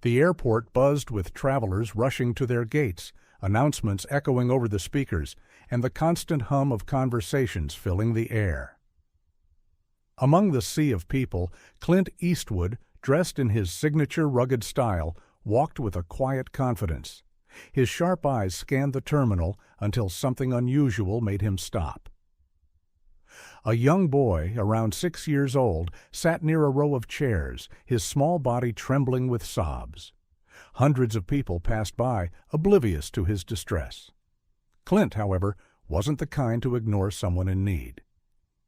The airport buzzed with travelers rushing to their gates, announcements echoing over the speakers, and the constant hum of conversations filling the air. Among the sea of people, Clint Eastwood, dressed in his signature rugged style, walked with a quiet confidence. His sharp eyes scanned the terminal until something unusual made him stop. A young boy, around 6 years old, sat near a row of chairs, his small body trembling with sobs. Hundreds of people passed by, oblivious to his distress. Clint, however, wasn't the kind to ignore someone in need.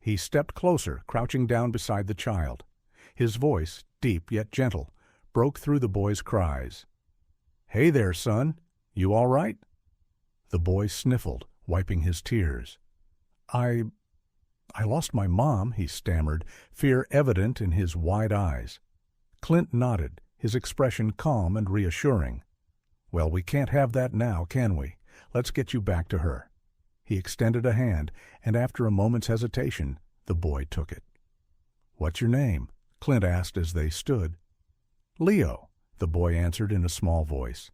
He stepped closer, crouching down beside the child. His voice, deep yet gentle, broke through the boy's cries. "Hey there, son. You all right?" The boy sniffled, wiping his tears. I lost my mom," he stammered, fear evident in his wide eyes. Clint nodded, his expression calm and reassuring. "Well, we can't have that now, can we? Let's get you back to her." He extended a hand, and after a moment's hesitation, the boy took it. "What's your name?" Clint asked as they stood. "Leo," the boy answered in a small voice.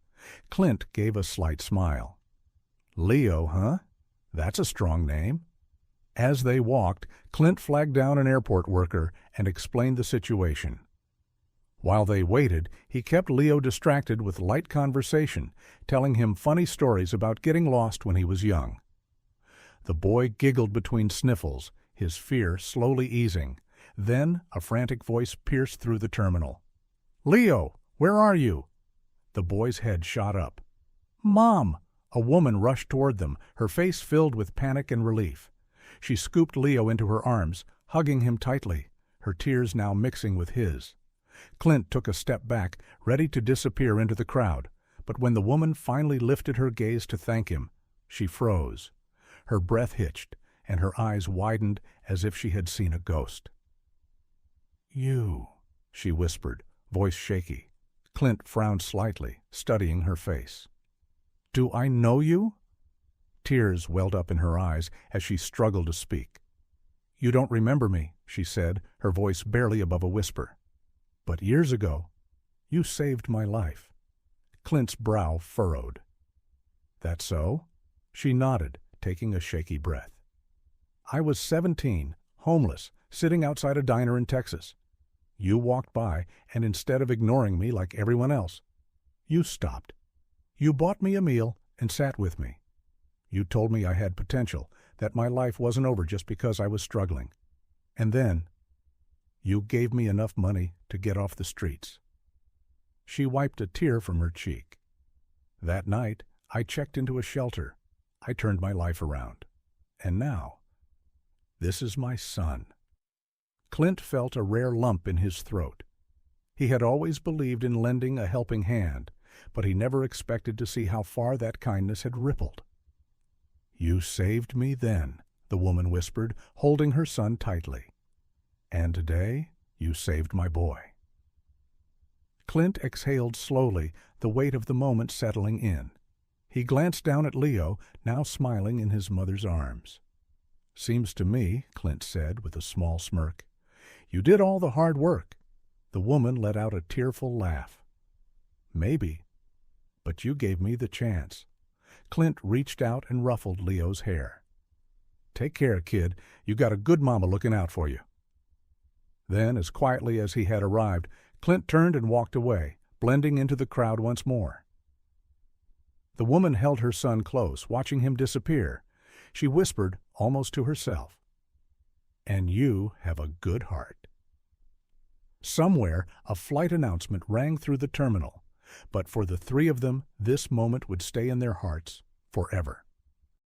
Clint gave a slight smile. "Leo, huh? That's a strong name." As they walked, Clint flagged down an airport worker and explained the situation. While they waited, he kept Leo distracted with light conversation, telling him funny stories about getting lost when he was young. The boy giggled between sniffles, his fear slowly easing. Then a frantic voice pierced through the terminal. "Leo, where are you?" The boy's head shot up. "Mom!" A woman rushed toward them, her face filled with panic and relief. She scooped Leo into her arms, hugging him tightly, her tears now mixing with his. Clint took a step back, ready to disappear into the crowd, but when the woman finally lifted her gaze to thank him, she froze. Her breath hitched, and her eyes widened as if she had seen a ghost. "You," she whispered, voice shaky. Clint frowned slightly, studying her face. "Do I know you?" Tears welled up in her eyes as she struggled to speak. "You don't remember me," she said, her voice barely above a whisper. "But years ago, you saved my life." Clint's brow furrowed. "That so?" She nodded, taking a shaky breath. "I was 17, homeless, sitting outside a diner in Texas. You walked by, and instead of ignoring me like everyone else, you stopped. You bought me a meal and sat with me. You told me I had potential, that my life wasn't over just because I was struggling. And then, you gave me enough money to get off the streets." She wiped a tear from her cheek. "That night, I checked into a shelter. I turned my life around. And now, this is my son." Clint felt a rare lump in his throat. He had always believed in lending a helping hand, but he never expected to see how far that kindness had rippled. "You saved me then," the woman whispered, holding her son tightly. "And today, you saved my boy." Clint exhaled slowly, the weight of the moment settling in. He glanced down at Leo, now smiling in his mother's arms. "Seems to me," Clint said with a small smirk, "you did all the hard work." The woman let out a tearful laugh. "Maybe, but you gave me the chance." Clint reached out and ruffled Leo's hair. "Take care, kid. You got a good mama looking out for you." Then, as quietly as he had arrived, Clint turned and walked away, blending into the crowd once more. The woman held her son close, watching him disappear. She whispered, almost to herself, "And you have a good heart." Somewhere, a flight announcement rang through the terminal, but for the three of them, this moment would stay in their hearts forever.